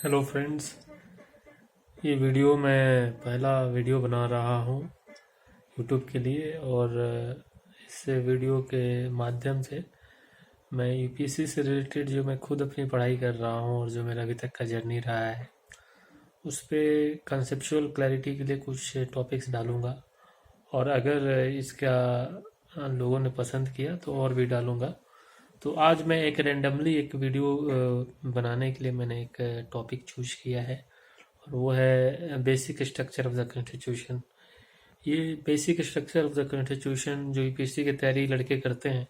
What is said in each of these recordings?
Hello friends, ये video मैं पहला वीडियो बना रहा हूँ यूट्यूब के लिए। और इस वीडियो के माध्यम से मैं यूपीएससी से रिलेटेड जो मैं खुद अपनी पढ़ाई कर रहा हूँ और जो मेरा अभी तक का जर्नी रहा है उस पे कंसेप्चुअल क्लैरिटी के लिए कुछ टॉपिक्स डालूँगा। और अगर इसका लोगों ने पसंद किया तो और भी डालूँगा। तो आज मैं एक रेंडमली एक वीडियो बनाने के लिए मैंने एक टॉपिक चूज किया है, और वो है basic structure of the constitution. ये basic structure of the constitution जो यूपीएससी की तैयारी लड़के करते हैं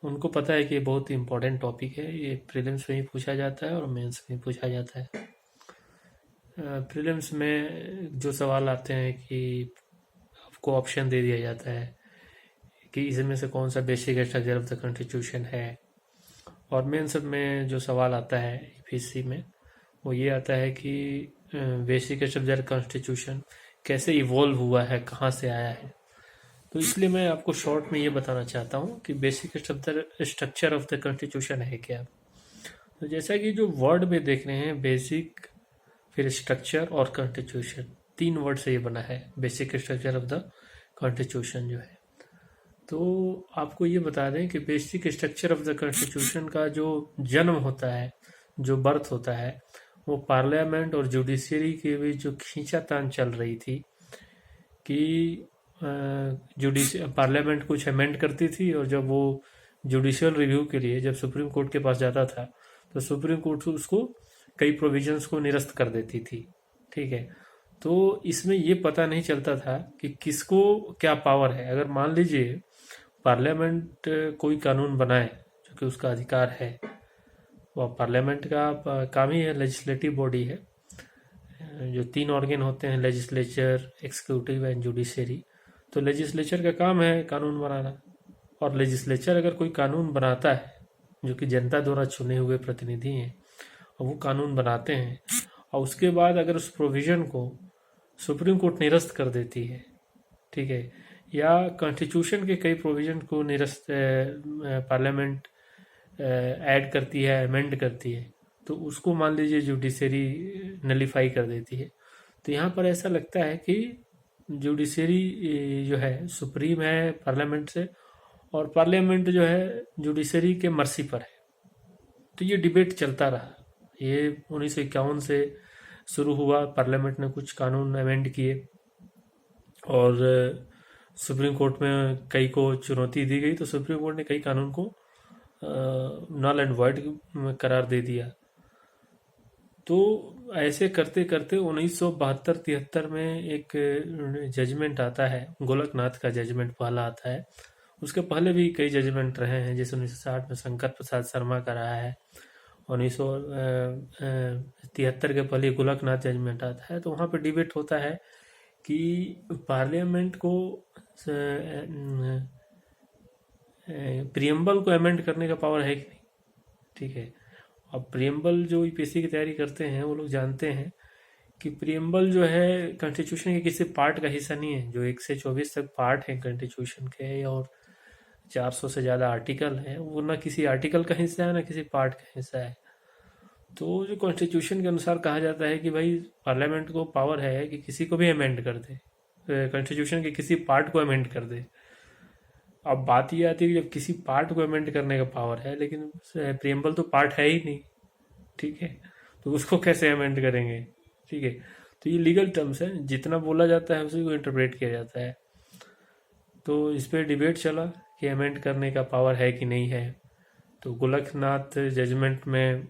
उनको पता है कि ये बहुत ही इंपॉर्टेंट टॉपिक है। ये प्रीलिम्स में ही पूछा जाता है और मेंस में पूछा जाता है। प्रीलिम्स में जो सवाल आते हैं कि आपको ऑप्शन दे दिया जाता है कि इसमें से कौन सा basic structure of the constitution है, और मेंस में जो सवाल आता है यूपीएससी में वो ये आता है कि बेसिक स्ट्रक्चर कॉन्स्टिट्यूशन कैसे इवॉल्व हुआ है, कहाँ से आया है। तो इसलिए मैं आपको शॉर्ट में ये बताना चाहता हूँ कि basic structure of the constitution है क्या। तो जैसा कि जो वर्ड में देख रहे हैं, बेसिक, फिर स्ट्रक्चर और कॉन्स्टिट्यूशन, तीन वर्ड से ये बना है basic structure of the constitution जो है। तो आपको ये बता दें कि basic structure of the constitution का जो जन्म होता है, जो बर्थ होता है, वो पार्लियामेंट और जुडिशरी के बीच जो खींचातान चल रही थी कि पार्लियामेंट कुछ अमेंड करती थी, और जब वो जुडिशियल रिव्यू के लिए जब सुप्रीम कोर्ट के पास जाता था तो सुप्रीम कोर्ट उसको कई प्रोविजंस को निरस्त कर देती थी। ठीक है, तो इसमें ये पता नहीं चलता था कि किसको क्या पावर है। अगर मान लीजिए पार्लियामेंट कोई कानून बनाए, जो कि उसका अधिकार है, वो पार्लियामेंट का काम ही है, लेजिस्लेटिव बॉडी है। जो तीन ऑर्गन होते हैं, लेजिस्लेचर, एक्सिक्यूटिव एंड जुडिशरी। तो लेजिस्लेचर का काम है कानून बनाना, और लेजिस्लेचर अगर कोई कानून बनाता है जो कि जनता द्वारा चुने हुए प्रतिनिधि हैं, और वो कानून बनाते हैं, और उसके बाद अगर उस प्रोविजन को सुप्रीम कोर्ट निरस्त कर देती है, ठीक है, या कॉन्स्टिट्यूशन के कई प्रोविजन को निरस्त पार्लियामेंट ऐड करती है, अमेंड करती है, तो उसको मान लीजिए जुडिशरी नलीफाई कर देती है। तो यहाँ पर ऐसा लगता है कि जुडिशरी जो है सुप्रीम है पार्लियामेंट से, और पार्लियामेंट जो है जुडिशरी के मर्सी पर है। तो ये डिबेट चलता रहा। ये 1951 से शुरू हुआ, पार्लियामेंट ने कुछ कानून अमेंड किए और सुप्रीम कोर्ट में कई को चुनौती दी गई, तो सुप्रीम कोर्ट ने कई कानून को नल एंड वॉइड करार दे दिया। तो ऐसे करते करते 1972-73 में एक जजमेंट आता है, गोलकनाथ का जजमेंट पहला आता है। उसके पहले भी कई जजमेंट रहे हैं, जैसे 1960 में शंकर प्रसाद शर्मा का रहा है। 1973 के पहले गोलकनाथ जजमेंट आता है। तो वहाँ पे डिबेट होता है कि पार्लियामेंट को प्रियम्बल को अमेंड करने का पावर है कि नहीं। ठीक है, अब प्रियम्बल जो यूपीएससी की तैयारी करते हैं वो लोग जानते हैं कि प्रियम्बल जो है कॉन्स्टिट्यूशन के किसी पार्ट का हिस्सा नहीं है। जो 1 से 24 तक पार्ट है कॉन्स्टिट्यूशन के, और 400 से ज़्यादा आर्टिकल हैं, वो ना किसी आर्टिकल का हिस्सा है ना किसी पार्ट का हिस्सा है। तो जो कॉन्स्टिट्यूशन के अनुसार कहा जाता है कि भाई पार्लियामेंट को पावर है कि किसी को भी अमेंड कर दे, कॉन्स्टिट्यूशन के किसी पार्ट को अमेंड कर दे। अब बात ये आती है कि जब किसी पार्ट को अमेंड करने का पावर है, लेकिन प्रियम्बल तो पार्ट है ही नहीं, ठीक है, तो उसको कैसे अमेंड करेंगे। ठीक है, तो ये लीगल टर्म्स है, जितना बोला जाता है उसी को इंटरप्रेट किया जाता है। तो इस पर डिबेट चला कि अमेंड करने का पावर है कि नहीं है। तो गोलकनाथ जजमेंट में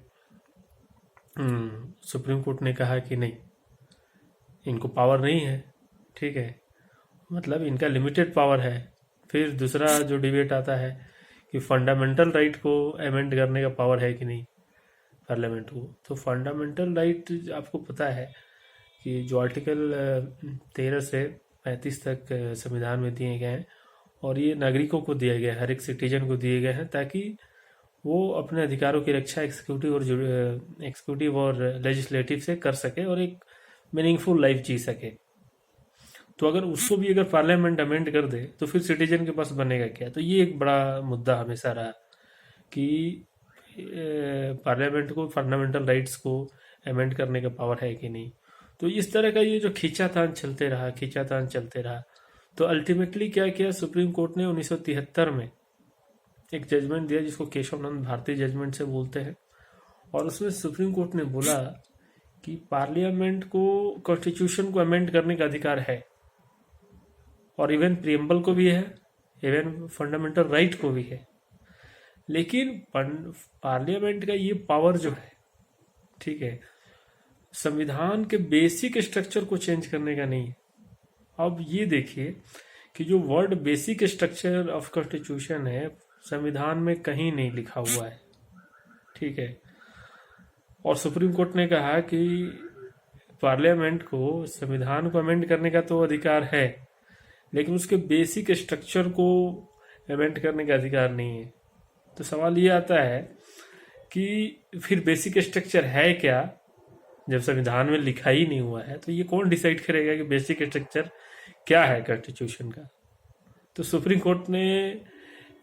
सुप्रीम कोर्ट ने कहा कि नहीं, इनको पावर नहीं है। ठीक है, मतलब इनका लिमिटेड पावर है। फिर दूसरा जो डिबेट आता है कि फंडामेंटल राइट को अमेंड करने का पावर है कि नहीं पार्लियामेंट को। तो फंडामेंटल राइट आपको पता है कि जो आर्टिकल 13 से 35 तक संविधान में दिए गए हैं, और ये नागरिकों को दिए गए हैं, हर एक सिटीजन को दिए गए हैं, ताकि वो अपने अधिकारों की रक्षा एक्सिक्यूटिव और लेजिस्लेटिव से कर सके और एक मीनिंगफुल लाइफ जी सके। तो अगर उसको भी अगर पार्लियामेंट अमेंड कर दे तो फिर सिटीजन के पास बनेगा क्या। तो ये एक बड़ा मुद्दा हमेशा रहा कि पार्लियामेंट को फंडामेंटल राइट्स को अमेंड करने का पावर है कि नहीं। तो इस तरह का ये जो खींचातान चलते रहा, तो अल्टीमेटली क्या किया, सुप्रीम कोर्ट ने 1973 में एक जजमेंट दिया जिसको केशव नंद भारती जजमेंट से बोलते हैं। और उसमें सुप्रीम कोर्ट ने बोला कि पार्लियामेंट को कॉन्स्टिट्यूशन को अमेंड करने का अधिकार है, और इवन प्रियम्बल को भी है, इवन फंडामेंटल राइट को भी है। लेकिन पार्लियामेंट का ये पावर जो है, ठीक है, संविधान के बेसिक स्ट्रक्चर को चेंज करने का नहीं है। अब ये देखिए कि जो word basic structure of constitution है, संविधान में कहीं नहीं लिखा हुआ है, ठीक है। और सुप्रीम कोर्ट ने कहा कि पार्लियामेंट को संविधान को अमेंड करने का तो अधिकार है, लेकिन उसके बेसिक स्ट्रक्चर को अमेंड करने का अधिकार नहीं है। तो सवाल ये आता है कि फिर बेसिक स्ट्रक्चर है क्या, जब संविधान में लिखा ही नहीं हुआ है। तो ये कौन डिसाइड करेगा कि बेसिक स्ट्रक्चर क्या है कॉन्स्टिट्यूशन का। तो सुप्रीम कोर्ट ने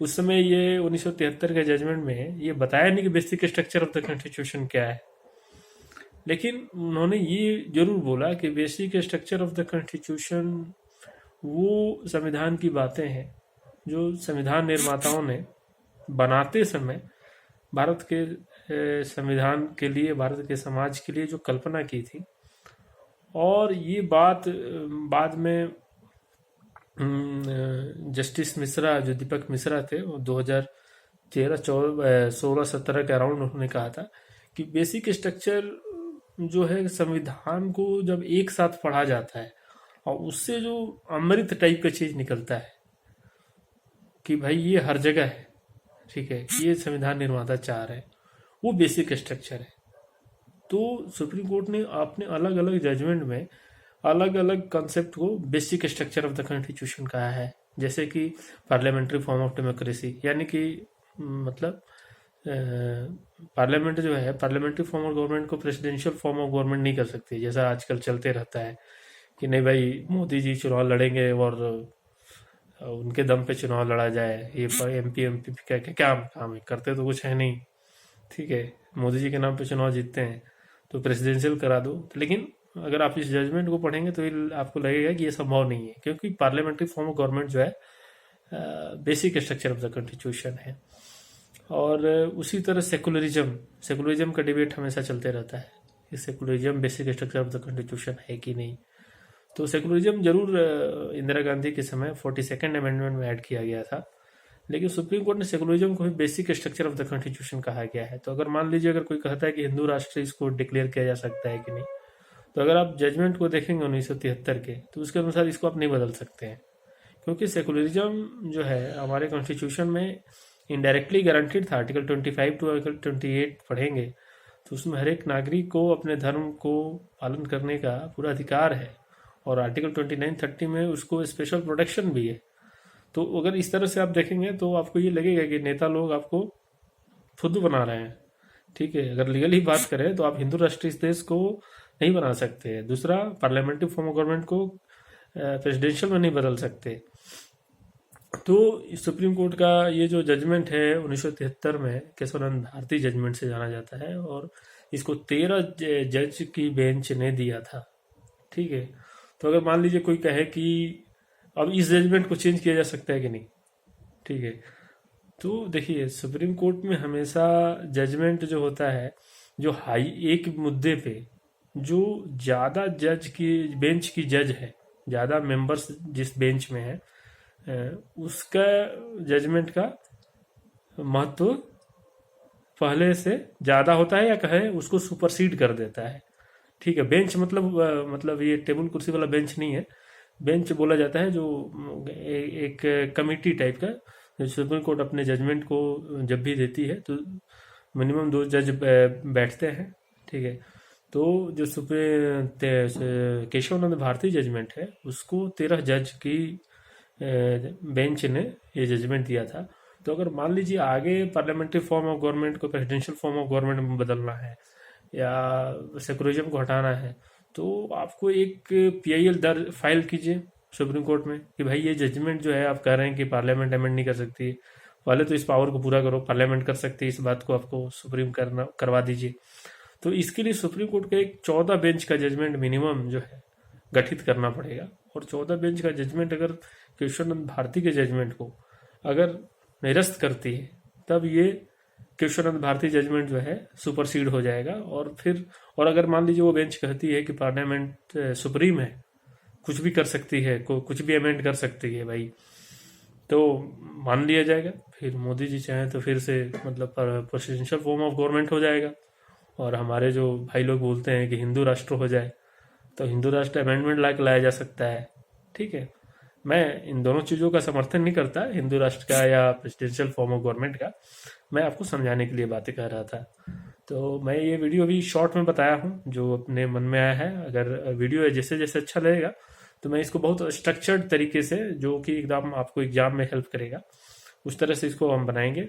उस समय ये 1973 के जजमेंट में ये बताया नहीं कि basic structure of the constitution क्या है, लेकिन उन्होंने ये जरूर बोला कि basic structure of the constitution वो संविधान की बातें हैं जो संविधान निर्माताओं ने बनाते समय भारत के संविधान के लिए, भारत के समाज के लिए जो कल्पना की थी। और ये बात बाद में जस्टिस मिश्रा, जो दीपक मिश्रा थे, वो 2013, 16, 17 के अराउंड उन्होंने कहा था कि बेसिक स्ट्रक्चर जो है संविधान को जब एक साथ पढ़ा जाता है और उससे जो अमृत टाइप का चीज निकलता है कि भाई ये हर जगह है, ठीक है, ये संविधान निर्माता चाह रहे हैं, वो बेसिक स्ट्रक्चर है। तो सुप्रीम कोर्ट ने अपने अलग अलग जजमेंट में अलग अलग कॉन्सेप्ट को basic structure of the constitution कहा है। जैसे कि पार्लियामेंट्री फॉर्म ऑफ डेमोक्रेसी, यानी कि मतलब पार्लियामेंट जो है, पार्लियामेंट्री फॉर्म ऑफ गवर्नमेंट को प्रेसिडेंशियल फॉर्म ऑफ गवर्नमेंट नहीं कर सकती, जैसा आजकल चलते रहता है कि नहीं भाई मोदी जी चुनाव लड़ेंगे और उनके दम पे चुनाव लड़ा जाए, ये एमपी क्या क्या काम है, करते तो कुछ है नहीं, ठीक है, मोदी जी के नाम पे चुनाव जीतते हैं तो प्रेसिडेंशियल करा दो। लेकिन अगर आप इस जजमेंट को पढ़ेंगे तो आपको लगेगा कि ये संभव नहीं है, क्योंकि पार्लियामेंट्री फॉर्म ऑफ गवर्नमेंट जो है basic structure of the constitution है। और उसी तरह सेकुलरिज्म का डिबेट हमेशा चलते रहता है कि secularism basic structure of the constitution है कि नहीं। तो सेकुलरिज्म जरूर इंदिरा गांधी के समय 42nd अमेंडमेंट में ऐड किया गया था, लेकिन सुप्रीम कोर्ट ने सेकुलरिज्म को भी basic structure of the constitution कहा गया है। तो अगर मान लीजिए अगर कोई कहता है कि हिंदू राष्ट्र इसको डिक्लेयर किया जा सकता है कि नहीं, तो अगर आप जजमेंट को देखेंगे 1973 के, तो उसके अनुसार इसको आप नहीं बदल सकते हैं, क्योंकि सेकुलरिज्म जो है हमारे कॉन्स्टिट्यूशन में इनडायरेक्टली गारंटीड था। आर्टिकल 25 टू आर्टिकल 28 पढ़ेंगे तो उसमें हर एक नागरिक को अपने धर्म को पालन करने का पूरा अधिकार है, और आर्टिकल 29, 30 में उसको स्पेशल प्रोटेक्शन भी है। तो अगर इस तरह से आप देखेंगे तो आपको ये लगेगा कि नेता लोग आपको फुद्दू बना रहे हैं, ठीक है। अगर लीगली बात करें तो आप हिंदू राष्ट्र इस देश को नहीं बना सकते। दूसरा, पार्लियामेंट्री फॉर्म ऑफ गवर्नमेंट को प्रेसिडेंशियल में नहीं बदल सकते। तो सुप्रीम कोर्ट का ये जो जजमेंट है 1973 में, केशवानंद भारती जजमेंट से जाना जाता है, और इसको 13 जज की बेंच ने दिया था, ठीक है। तो अगर मान लीजिए कोई कहे कि अब इस जजमेंट को चेंज किया जा सकता है कि नहीं, ठीक है, तो देखिए सुप्रीम कोर्ट में हमेशा जजमेंट जो होता है, जो हाई एक मुद्दे पे जो ज्यादा जज की बेंच की जज है, ज्यादा मेंबर्स जिस बेंच में है, उसका जजमेंट का महत्व पहले से ज्यादा होता है, या कहे उसको सुपरसीड कर देता है, ठीक है। बेंच मतलब ये टेबल कुर्सी वाला बेंच नहीं है। बेंच बोला जाता है जो एक कमिटी टाइप का, सुप्रीम कोर्ट अपने जजमेंट को जब भी देती है तो मिनिमम 2 जज बैठते हैं, ठीक है। तो जो केशवानंद भारती जजमेंट है उसको 13 जज की बेंच ने ये जजमेंट दिया था। तो अगर मान लीजिए आगे पार्लियामेंट्री फॉर्म ऑफ गवर्नमेंट को प्रेसिडेंशियल फॉर्म ऑफ गवर्नमेंट में बदलना है या सेकुलरिज्म को हटाना है, तो आपको एक PIL दर्ज फाइल कीजिए सुप्रीम कोर्ट में कि भाई ये जजमेंट जो है आप कह रहे हैं कि पार्लियामेंट अमेंड नहीं कर सकती, पहले तो इस पावर को पूरा करो, पार्लियामेंट कर सकती है, इस बात को आपको सुप्रीम करवा दीजिए। तो इसके लिए सुप्रीम कोर्ट का एक 14 बेंच का जजमेंट मिनिमम जो है गठित करना पड़ेगा। और 14 बेंच का जजमेंट अगर केशवानंद भारती के जजमेंट को अगर निरस्त करती है, तब ये केशवानंद भारती जजमेंट जो है सुपरसीड हो जाएगा। और फिर और अगर मान लीजिए वो बेंच कहती है कि पार्लियामेंट सुप्रीम है, कुछ भी कर सकती है, कुछ भी अमेंड कर सकती है भाई, तो मान लिया जाएगा। फिर मोदी जी चाहें तो फिर से मतलब प्रेसिडेंशियल फॉर्म ऑफ गवर्नमेंट हो जाएगा। और हमारे जो भाई लोग बोलते हैं कि हिंदू राष्ट्र हो जाए, तो हिंदू राष्ट्र अमेंडमेंट लाया जा सकता है। ठीक है, मैं इन दोनों चीज़ों का समर्थन नहीं करता, हिंदू राष्ट्र का या प्रेसिडेंशियल फॉर्म ऑफ गवर्नमेंट का। मैं आपको समझाने के लिए बातें कर रहा था। तो मैं ये वीडियो अभी शॉर्ट में बताया हूँ जो अपने मन में आया है। अगर वीडियो जैसे जैसे अच्छा लगेगा तो मैं इसको बहुत स्ट्रक्चर्ड तरीके से, जो कि एकदम आपको एग्जाम में हेल्प करेगा, उस तरह से इसको हम बनाएंगे।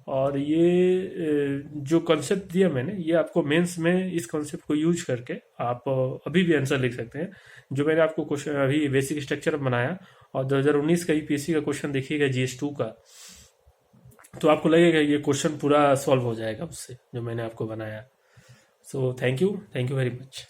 और ये जो कॉन्सेप्ट दिया मैंने, ये आपको मेंस में इस कॉन्सेप्ट को यूज करके आप अभी भी आंसर लिख सकते हैं। जो मैंने आपको क्वेश्चन अभी बेसिक स्ट्रक्चर बनाया, और 2019 का यूपीएससी का क्वेश्चन देखिएगा GS2 का, तो आपको लगेगा ये क्वेश्चन पूरा सॉल्व हो जाएगा उससे जो मैंने आपको बनाया। So thank you very much.